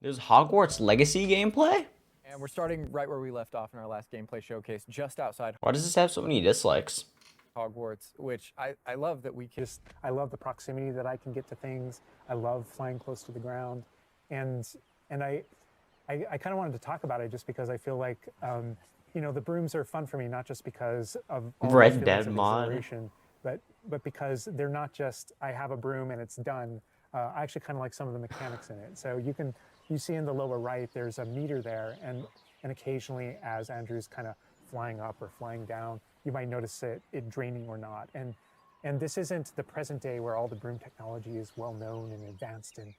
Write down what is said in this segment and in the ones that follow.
There's Hogwarts Legacy gameplay? And we're starting right where we left off in our last gameplay showcase, just outside Why does this have so many dislikes? Hogwarts, which I love that we can. I love the proximity that I can get to things. I love flying close to the ground, and I kind of wanted to talk about it just because I feel like you know, the brooms are fun for me, not just because of all the Red feelings Dead of mod. exhilaration, but because they're not just I have a broom and it's done. I actually kind of like some of the mechanics in it. So you see in the lower right there's a meter there, and occasionally as Andrew's kind of flying up or flying down, you might notice it draining or not. And this isn't the present day where all the broom technology is well known and advanced and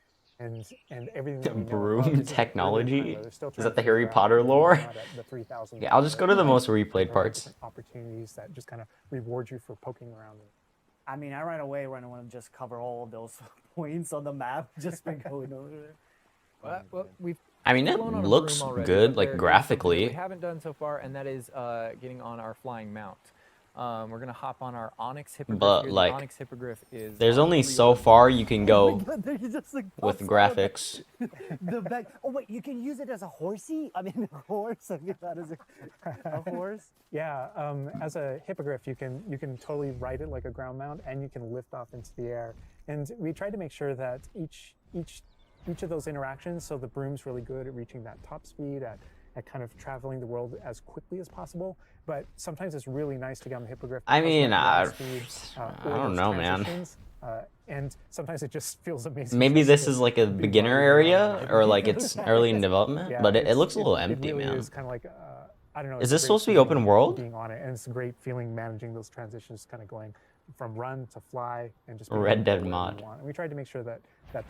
everything that we know Broom about. This is technology? they're still Is trying that to the Harry figure out Potter whether or lore? not at the 3,000 Yeah, I'll just go to the most replayed there are parts. different opportunities that just kind of reward you for poking around. I mean, I right away want to just cover all of those points on the map just by going over there. Well, we've I mean, it flown on a looks broom already, good, but like there is something that graphically. we haven't done so far, and that is getting on our flying mount. We're gonna hop on our Onyx Hippogriff. But, here. like, the Onyx Hippogriff is. There's only so far you can go There's just like with pops graphics. the back. Oh wait, you can use it as a horsey? I mean, a horse. I mean, that is a horse. Yeah, as a hippogriff, you can totally ride it like a ground mount, and you can lift off into the air. And we tried to make sure that each of those interactions, so the broom's really good at reaching that top speed, at kind of traveling the world as quickly as possible. But sometimes it's really nice to get on the hippogriff. I because mean, that I speed, don't or those know, man. transitions, and sometimes it just feels amazing. Maybe just this to is like a be beginner riding around area, like or that. like it's early in development, Yeah, but it looks a little it empty, really man. is kind of like I don't know. Is it's a this great supposed to be feeling open world? Being on it, and it's a great feeling managing those transitions, kind of going from run to fly, and just being Red able to go Dead wherever you mod. want. And we tried to make sure that each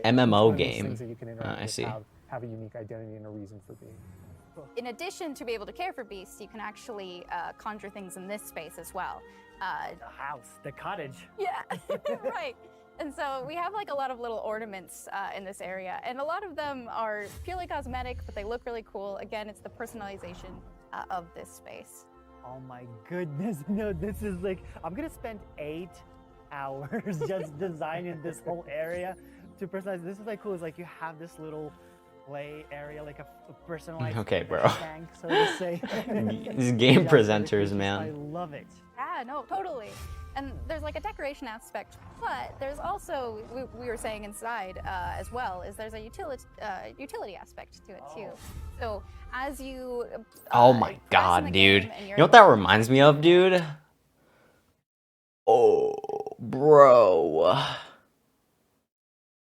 MMO one of these game. things that you can interact I with see. have a unique identity and a reason for being. In addition to be able to care for beasts, you can actually conjure things in this space as well. The house, the cottage. Yeah, right. And so we have like a lot of little ornaments in this area, and a lot of them are purely cosmetic, but they look really cool. Again, it's the personalization of this space. Oh my goodness! No, this is like I'm gonna spend 8 hours just designing this whole area to personalize. This is like cool. It's like you have this little play area, like a personalized Okay, bro. tank, so to say. These game Yeah, presenters, I man. love it. Yeah, no, totally. And there's like a decoration aspect, but there's also, we were saying inside as well, is there's a utility aspect to it too. So as you Oh my progress in god, the dude. game and You you're know what that reminds me of, dude? Oh, bro.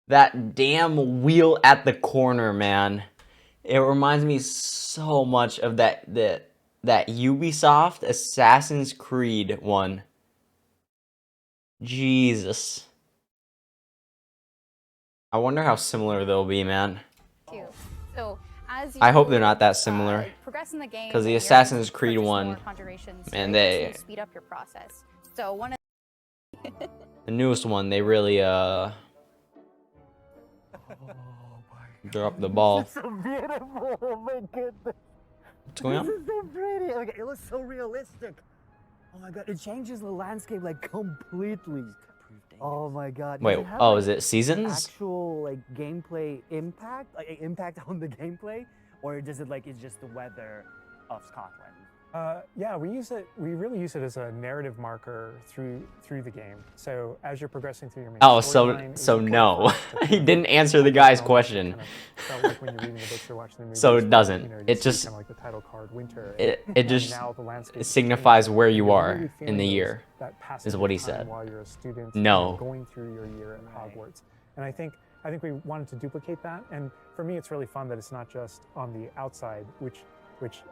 That damn wheel at the corner, man. It reminds me so much of that Ubisoft Assassin's Creed one. Jesus. I wonder how similar they'll be, man. too. So as you I hope they're not that similar. Progress in the game, 'Cause the and you're Assassin's able to Creed purchase one, more conjurations, man, you're able they- to speed up your process. So one of The newest one, they really Oh my dropped the ball. This is so beautiful. Oh my goodness. What's going on? This is so pretty. Okay, it looks so realistic. Oh my god, it changes the landscape like completely. Oh my god. Does Wait, it have, oh, like, is it seasons? actual like gameplay impact, like impact on the gameplay, or does it like it's just the weather of Scotland? Yeah, we really use it as a narrative marker through the game. So as you're progressing through your main Oh, storyline, it's so important no. for us to He kind didn't of answer the focus guy's on question. kind of felt like when you're reading the books or watching the movies, So it doesn't. you know, you It see just- kind of like the title card, winter. It and just now the landscape signifies changes, where and you you're are really in feeling the those- year, that passage is of what he time said. while you're a student, No. going through your year at Right. Hogwarts. And I think we wanted to duplicate that. And for me, it's really fun that it's not just on the outside, which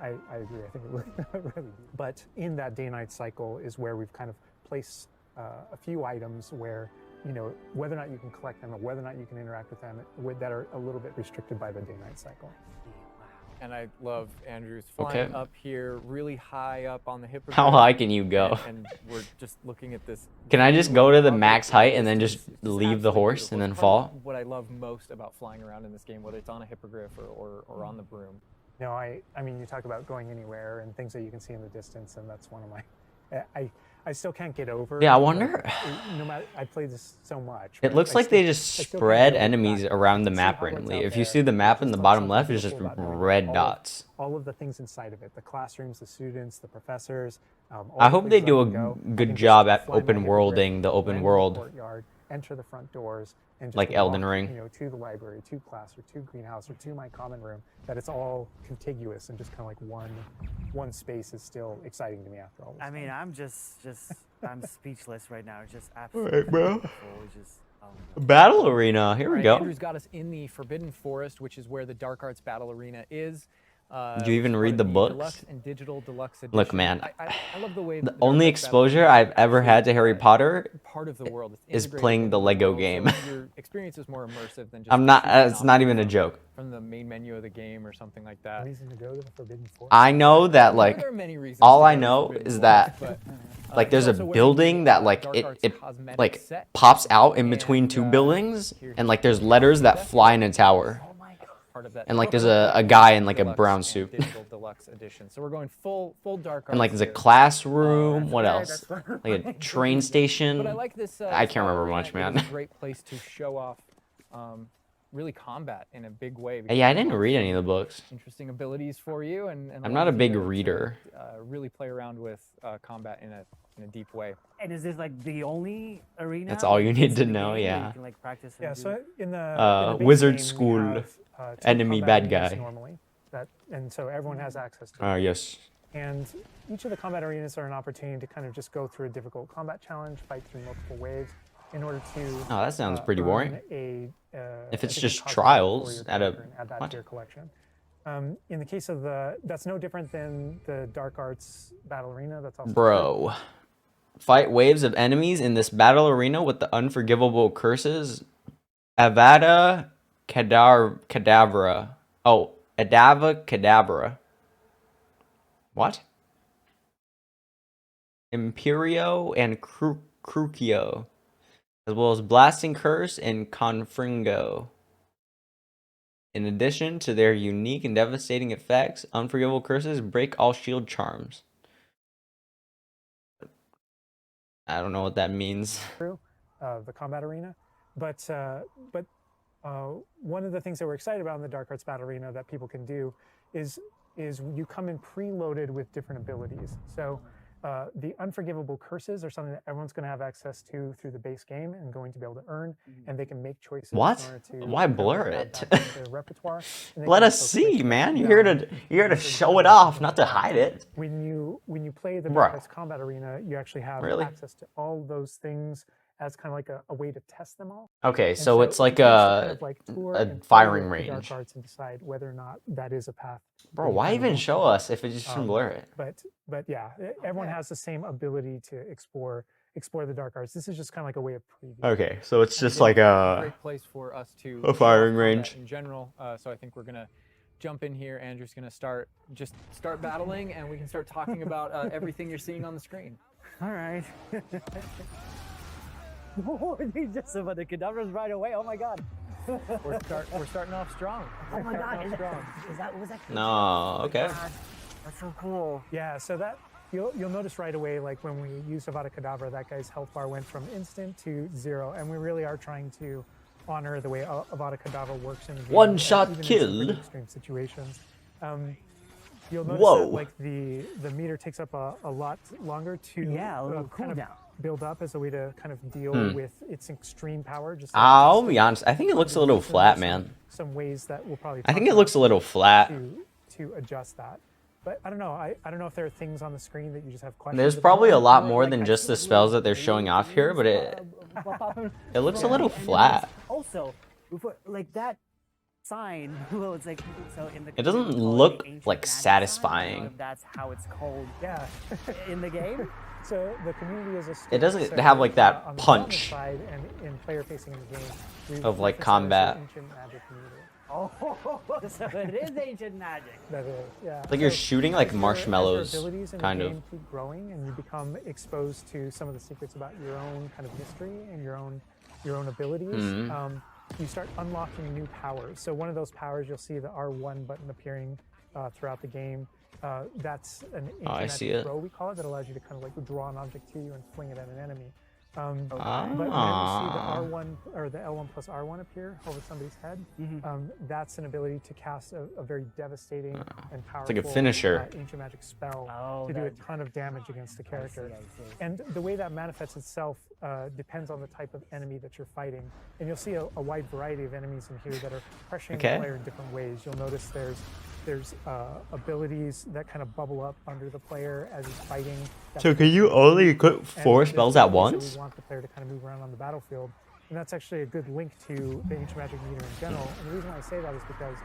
I agree. I think it really do. But in that day-night cycle is where we've kind of placed a few items where, you know, whether or not you can collect them or whether or not you can interact with them that are a little bit restricted by the day-night cycle. and I love Andrew's flying Okay. up here, really high up on the hippogriff. How high can you go? And we're just looking at this. Can I just go to the max height and then just It's leave the absolutely horse and beautiful. then It's part of fall? What I love most about flying around in this game, whether it's on a hippogriff or on the broom. No, I mean, you talk about going anywhere and things that you can see in the distance, and that's one of my. I still can't get over. Yeah, I like, wonder. no matter, I played this so much. It but looks I like still- they just I still can't spread get over the enemies fact around the to see map Hogwarts randomly. out If you there, see the map in there's the just, like, bottom something left, it's just beautiful about knowing red all of- dots. all of the things inside of it, the classrooms, the students, the professors. All I the hope they places do I a can go. I good can just job at fly my open hippogriff, worlding the open land in the world, courtyard, enter the front doors, and just like Elden walk, Ring. you know, to the library, to class, or to greenhouse, or to my common room. That it's all contiguous and just kind of like one space is still exciting to me after all this. I mean, time. I'm just I'm speechless right now. It's just absolutely Alright, bro. beautiful. It's just, oh my God. Battle arena. Here we Right, go. Andrew's got us in the Forbidden Forest, which is where the Dark Arts Battle Arena is. Did you even which is read part the of books? Deluxe and Digital Deluxe Edition. Look, man, I love the way the Dark only Arts Battle exposure Arena I've is ever had to actually, Harry Potter part of the world. It's is integrated playing within the Lego world, so game. your experience is more immersive than just I'm not. choosing It's not options even a from- joke. from the main menu of the game or something like that. Reason to go to the Forbidden Forest. I know that like There are many reasons all to I go to know Forbidden is Forest, that but, like there's he's a also wearing building the, that like Dark Arts it cosmetic like set, pops out in between and, two buildings, here's and like there's letters that fly in a tower, part of that. and like there's a guy in like a Deluxe brown and suit, Digital Deluxe Edition. So we're going full Dark Arts. and like there's a here. classroom. What Yeah, else? that's fine. Like a train station. But I like this. I this can't remember battle much, arena. man. It is a great place to show off, really combat in a big way. because Yeah, I you didn't have read any of some the books. Interesting abilities for you, and I'm not a allows you big to, reader. really play around with combat in a deep way. And is this like the only arena? That's all you need to in the know, game where yeah. You can like practice. And Yeah, do- so in the, base wizard game, we school, have, two enemy combat bad arenas guy. normally, and so everyone has access to. Oh yes. And each of the combat arenas are an opportunity to kind of just go through a difficult combat challenge, fight through multiple waves, in order to. Oh, that sounds pretty earn boring. If it's just trials at a- add that what? to your collection. In the case of that's no different than the Dark Arts Battle Arena. That's also Bro. Fight waves of enemies in this battle arena with the unforgivable curses. Avada Kedavra. Oh, Adava Kedavra. What? Imperio and Crucio, as well as Blasting Curse and Confringo. In addition to their unique and devastating effects, unforgivable curses break all shield charms. I don't know what that means. the combat arena. But one of the things that we're excited about in the Dark Arts Battle Arena that people can do is you come in preloaded with different abilities. So the unforgivable curses are something that everyone's going to have access to through the base game and going to be able to earn, and they can make choices. What? In order to Why blur add it? that to their repertoire, and they Let can us also see, switch man. You're down here to different show it battles off, and not to hide it. when you play the Bruh. Dark Arts Combat Arena, you actually have Really? access to all those things as kind of like a way to test them all. Okay, And so it's like you just kind a of like tour a and play firing with the range. Dark Arts and decide whether or not that is a path. that Bro, you why kind of even want show to. us if it just shouldn't blur it? But yeah, everyone has the same ability to explore the Dark Arts. This is just kind of like a way of preview. Okay, so it's just It's like a a great place for us to a show off firing combat range. in general. So I think we're gonna jump in here. Andrew's gonna start battling, and we can start talking about everything you're seeing on the screen. All right. Oh, they just about the cadavers right away. Oh my God. We're starting off strong. Oh my God. Starting off strong. Was that? No, okay. God, that's so cool. Yeah, so that you'll notice right away, like when we use Avada Kedavra, that guy's health bar went from instant to 0, and we really are trying to honor the way Avada Kedavra works in the game. One shot even in some kill. pretty extreme situations. You'll notice Whoa. that like the meter takes up a lot longer to Yeah, a little kind of cooldown. build up as a way to kind of deal with its extreme power. Just like I'll be honest, I think it looks a little flat, man. some ways that we'll probably. I think talk it looks a about little flat. to adjust that. But I don't know. I don't know if there are things on the screen that you just have questions. There's about. probably a lot Or, more like, than I just see the little spells that they're showing green off here, but it looks a little And then flat. Also, before, like that sign, well, it's like so in the. It doesn't they call look, the ancient like, magic sign. satisfying. I don't know if that's how it's called Yeah. in the game. So the community is a. It doesn't so, have, like, that on the punch development side and in player facing in the game we of, like, refer to it as the combat. ancient magic community. Oh, so it is ancient magic. That is, yeah. Like you're So shooting like as your marshmallows, abilities in kind the of. game keep growing, and you become exposed to some of the secrets about your own kind of history and your own abilities. Mm-hmm. You start unlocking new powers. So one of those powers, you'll see the R1 button appearing throughout the game. That's an ancient I see magic it. throw, we call it, that allows you to kind of like draw an object to you and fling it at an enemy. But then you see the Ah. R1 or the L1 plus R1 appear over somebody's head. That's an ability to cast a very devastating and powerful like a finisher. ancient magic spell Oh, to do a ton of damage against the character. I see. And the way that manifests itself depends on the type of enemy that you're fighting. And you'll see a wide variety of enemies in here that are pressuring Okay. the player in different ways. You'll notice there's abilities that kind of bubble up under the player as he's fighting. So can you only equip And 4 there's spells at abilities that once? We want the player to kind of move around on the battlefield. And that's actually a good link to the ancient magic meter in general. And the reason why I say that is because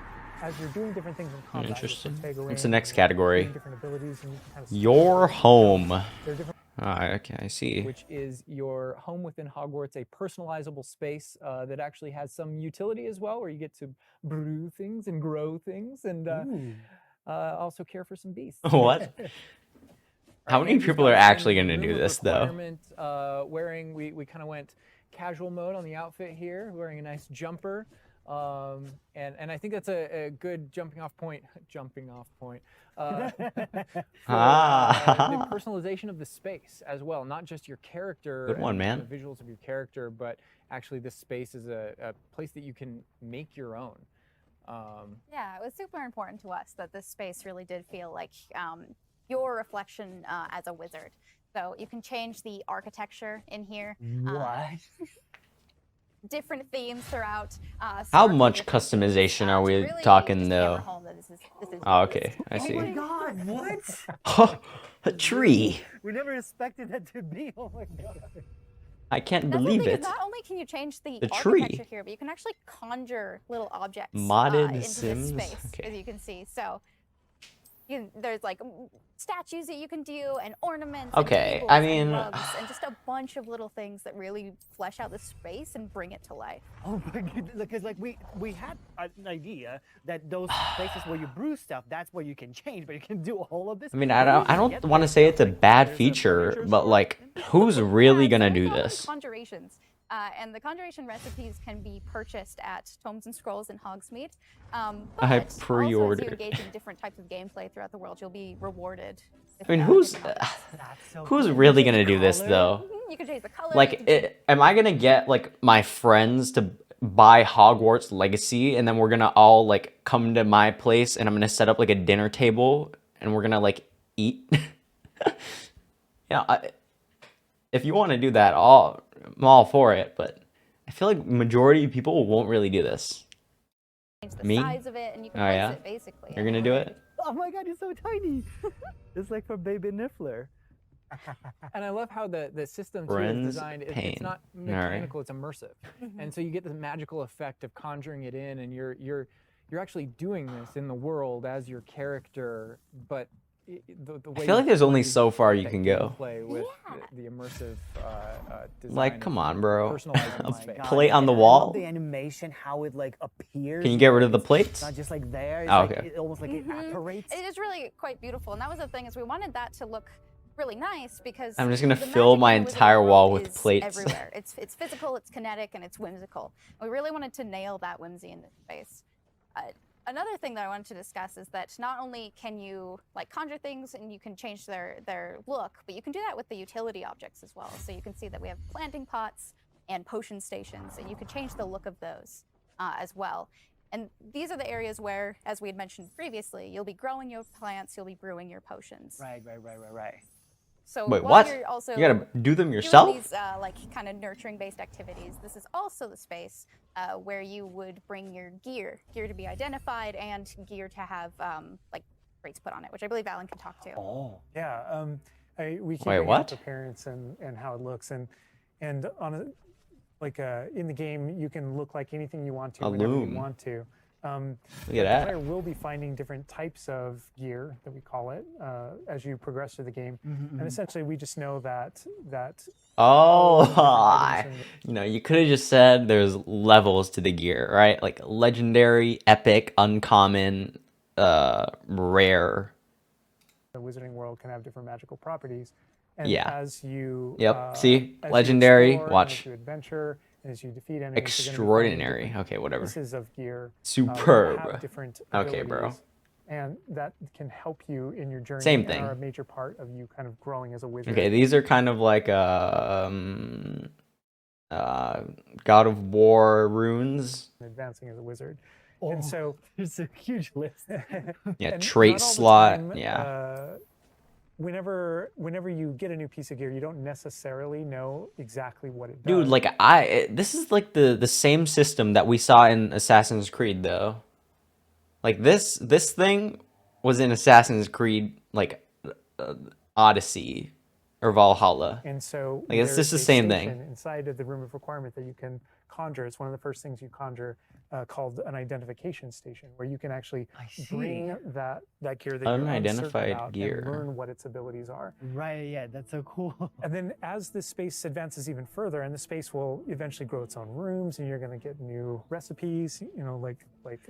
as you're doing different things in combat, you'll Interesting. take away What's the next and category? doing different abilities, and you can kind of Your home. There are different Okay, I see. which is your home within Hogwarts, a personalizable space that actually has some utility as well, where you get to brew things and grow things and also care for some beasts. What? How many Andrew's people got are the actually same going to do room of this, though? requirement, wearing, we kind of went casual mode on the outfit here, wearing a nice jumper. And I think that's a good jumping off point. The personalization of the space as well, not just your character. Good one, and man. The visuals of your character, but actually this space is a place that you can make your own. Yeah, it was super important to us that this space really did feel like your reflection as a wizard. So you can change the architecture in here. What? Different themes throughout. How sparkly much different themes, customization are to we really talking, just hammer though? home that this is Oh, okay, I Oh my see. God! What? A tree. We never expected that to be. Oh my God. I can't That's the believe thing, is it. not only can you change the tree. architecture here, but you can actually conjure little objects Modded into Sims? this space, Okay. as you can see. So there's like statues that you can do, and ornaments. Okay, and I tables and mean- rugs, and just a bunch of little things that really flesh out the space and bring it to life. Oh my goodness, because like we had an idea that those places where you brew stuff, that's where you can change, but you can do all of this. I mean, Where I do you don't get want to that say stuff? it's a Like, bad there's a feature, furniture but store like, in there? who's really Yeah, gonna so we do call them this? Conjurations. And the conjuration recipes can be purchased at Tomes and Scrolls in Hogsmeade. But I also, as you pre-ordered. engage in different types of gameplay throughout the world, you'll be rewarded. I mean, who's That's so who's cool. really Change gonna the do this color. though? You can change the color. Like, you can change am I gonna get like my friends to buy Hogwarts Legacy, and then we're gonna all like come to my place, and I'm gonna set up like a dinner table, and we're gonna like eat? Yeah, if you want to do that, I'm all for it. But I feel like majority of people won't really do this. the Me? size of it, and you can Oh, place yeah? it basically. You're gonna do it? Oh my God, it's so tiny. It's like for baby Niffler. And I love how the system too is Friends designed. pain. It's not All right. mechanical; it's immersive, and so you get the magical effect of conjuring it in, and you're actually doing this in the world as your character. But the way I feel like you there's only play so far you that can go. gameplay with Yeah. the immersive design. Like, of come on, bro. personalizing the A space. plate on the And I wall? love the animation, how it like appears. Can you get rid of the It's plates? not just like there. It's Oh, like, okay. it almost like it apparates. It is really quite beautiful, and that was the thing, is we wanted that to look really nice because I'm just gonna the fill magic my in the Wizarding entire wall World with is plates. everywhere. It's physical, it's kinetic, and it's whimsical. We really wanted to nail that whimsy in this space. Another thing that I wanted to discuss is that not only can you like conjure things and you can change their look, but you can do that with the utility objects as well. So you can see that we have planting pots and potion stations, and you can change the look of those as well. And these are the areas where, as we had mentioned previously, you'll be growing your plants, you'll be brewing your potions. Right. So Wait, while what? you're also You gotta do them doing yourself? these like kind of nurturing based activities, this is also the space where you would bring your gear to be identified, and gear to have like rates put on it, which I believe Alan can talk to. Oh. Yeah, we keep Wait, bringing what? up appearance and how it looks, and on a like in the game you can look like anything you want to A whenever loom. you want to. Look at The that. player will be finding different types of gear that we call it as you progress through the game, and essentially we just know that Oh, different items in you know, you could have just said there's levels to the gear, right? Like legendary, epic, uncommon, rare. the Wizarding World can have different magical properties. And Yeah. as you Yep, see? as you Legendary, explore, and watch. as you adventure, and as you defeat enemies, you're gonna be finding Extraordinary. different Okay, whatever. pieces of gear. Superb. That have different Okay, bro. abilities. and that can help you in your journey. Same and thing. are a major part of you kind of growing as a wizard. Okay, these are kind of like God of War runes. And advancing as a wizard. Oh, And so there's a huge list. Yeah, and trait not all the slot. time, Yeah. Whenever you get a new piece of gear, you don't necessarily know exactly what it does. Dude, like this is like the same system that we saw in Assassin's Creed though. Like this thing was in Assassin's Creed like Odyssey or Valhalla. And so Like it's just there's the a same station thing. inside of the room of requirement that you can conjure. It's one of the first things you conjure, called an identification station, where you can actually I see. bring that gear that you're uncertain Unidentified about gear. and learn what its abilities are. Right, yeah, that's so cool. And then as this space advances even further, and the space will eventually grow its own rooms, and you're going to get new recipes, you know, like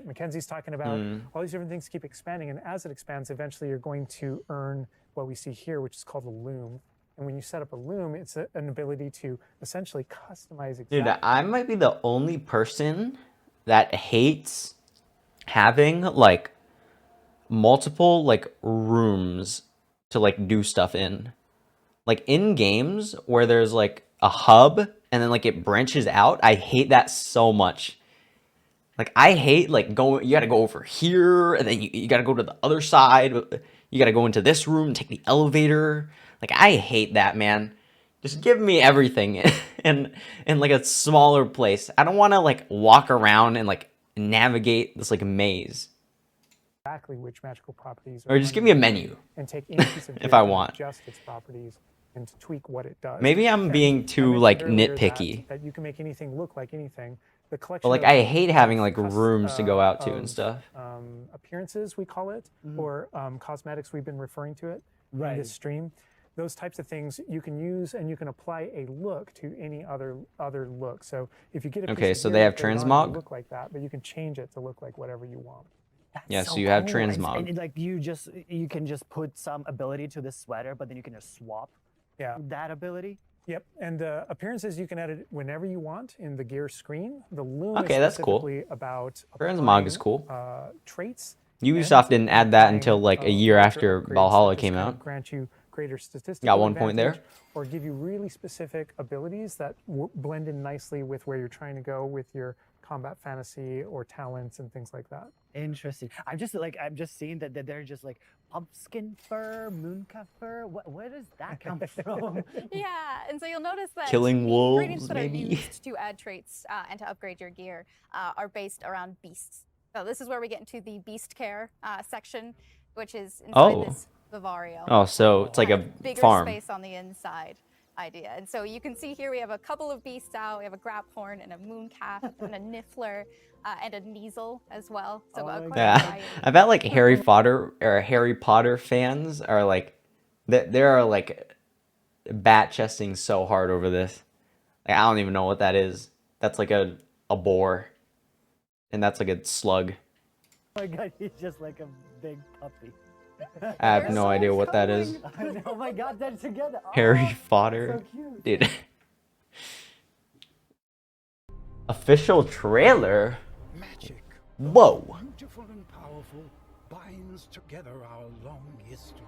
Mackenzie's talking about, all these different things keep expanding. And as it expands, eventually you're going to earn what we see here, which is called a loom. And when you set up a loom, it's an ability to essentially customize exactly. Dude, I might be the only person that hates having like multiple like rooms to like do stuff in. Like in games where there's like a hub and then like it branches out, I hate that so much. Like I hate like you gotta go over here and then you gotta go to the other side. You gotta go into this room and take the elevator. Like I hate that, man. Just give me everything in like a smaller place. I don't want to like walk around and like navigate this like maze. Exactly which magical properties. Or just give me a menu. And take any piece of If I gear and want. adjust its properties and to tweak what it does. Maybe I'm And being I too mentioned like earlier nitpicky. that you can make anything look like anything. The collection. But like of- I hate having like cus- rooms to go out to and of, stuff. Appearances, we call it, or cosmetics. We've been referring to it in Right. this stream. Those types of things you can use, and you can apply a look to any other look. So if you get a piece Okay, of so gear they have that goes on, transmog? it'll look like that, but you can change it to look like whatever you want. That's Yeah, so you have cool. And- transmog. And, like you can just put some ability to this sweater, but then you can just swap Yeah. that ability. Yep, and appearances you can edit whenever you want in the gear screen. The loom Okay, is that's cool. specifically about Transmog is applying, cool. Traits. Ubisoft and didn't add that applying, until like a year larger after upgrades Valhalla that just came kind out. of grant you greater statistical Got 1 point there. advantage, or give you really specific abilities that blend in nicely with where you're trying to go with your combat fantasy or talents and things like that. Interesting. I'm just seeing that they're just like pumpkin fur, mooncat fur. Where does that come from? Yeah, and so you'll notice that Killing the wolves, ingredients that maybe? are used to add traits and to upgrade your gear are based around beasts. So this is where we get into the beast care section, which is inside this Vivario. Oh, so it's like a Bigger farm. space on the inside idea. And so you can see here we have a couple of beasts out. We have a graphorn and a mooncalf and a niffler and a Kneasel as well. So quite a Yeah, variety. I bet like Harry Potter fans are like, they are like bat chesting so hard over this. Like, I don't even know what that is. That's like a boar, and that's like a slug. Oh my god, he's just like a big puppy. I have They're no so idea what that is. Oh my god, they're together. Harry Oh, Potter, so cute. dude. Official trailer. Magic, Whoa. beautiful and powerful, binds together our long history.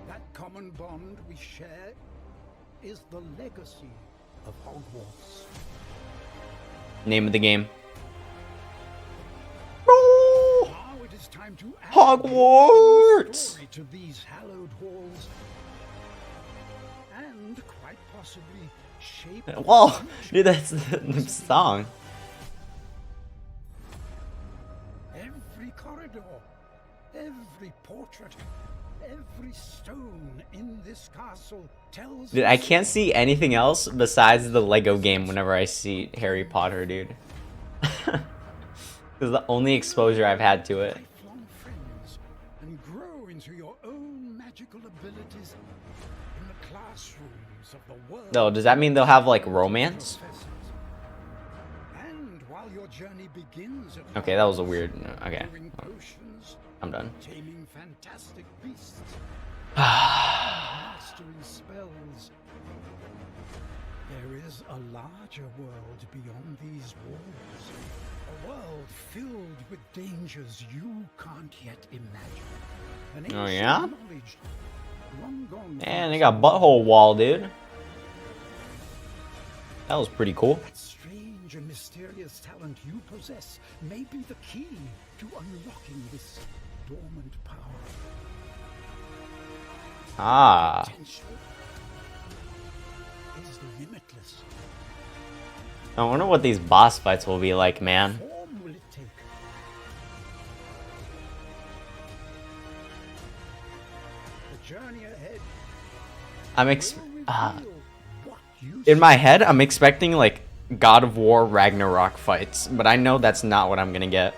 That common bond we share is the legacy of Hogwarts. Name of the game. Now it is time to add a Hogwarts. story to these hallowed halls, and quite possibly shape. Whoa, dude, that's the song. Every corridor, every portrait, every stone in this castle tells. Dude, I can't see anything else besides the Lego game whenever I see Harry Potter, dude. This is the only exposure I've had to it. Lifelong friends and grow into your own magical abilities in the classrooms of the world. No, does that mean they'll have like romance? Professors. And while your journey begins at Okay, that was a weird. Okay, brewing potions, I'm done. taming fantastic beasts, mastering spells. There is a larger world beyond these walls. A A world filled with dangers you can't yet imagine. An Oh, yeah? ancient knowledge long gone Man, from they got time. butthole wall, dude. That was pretty cool. That strange and mysterious talent you possess may be the key to unlocking this dormant power. Ah. Potential is limitless. I wonder what these boss fights will be like, man. Form will it take? The journey ahead I'm will reveal what you in my head, I'm expecting like God of War Ragnarok fights, but I know that's not what I'm gonna get.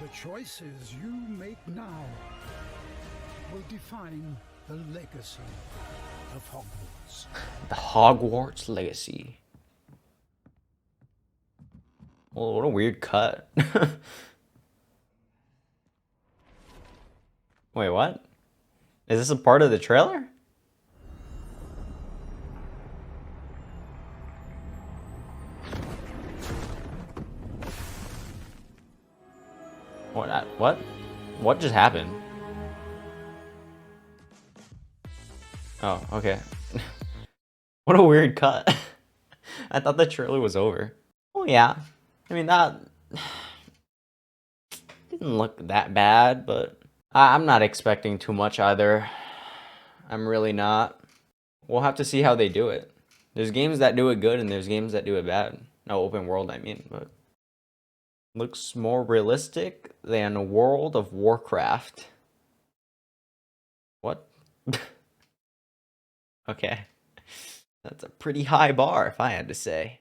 The choices you make now will define the legacy of Hogwarts. The Hogwarts Legacy. Well, what a weird cut. Wait, what? Is this a part of the trailer? What? What just happened? Oh, okay. What a weird cut. I thought the trailer was over. Oh yeah. I mean, that didn't look that bad, but I'm not expecting too much either. I'm really not. We'll have to see how they do it. There's games that do it good and there's games that do it bad. No, open world, I mean, but looks more realistic than World of Warcraft. What? Okay. That's a pretty high bar, if I had to say.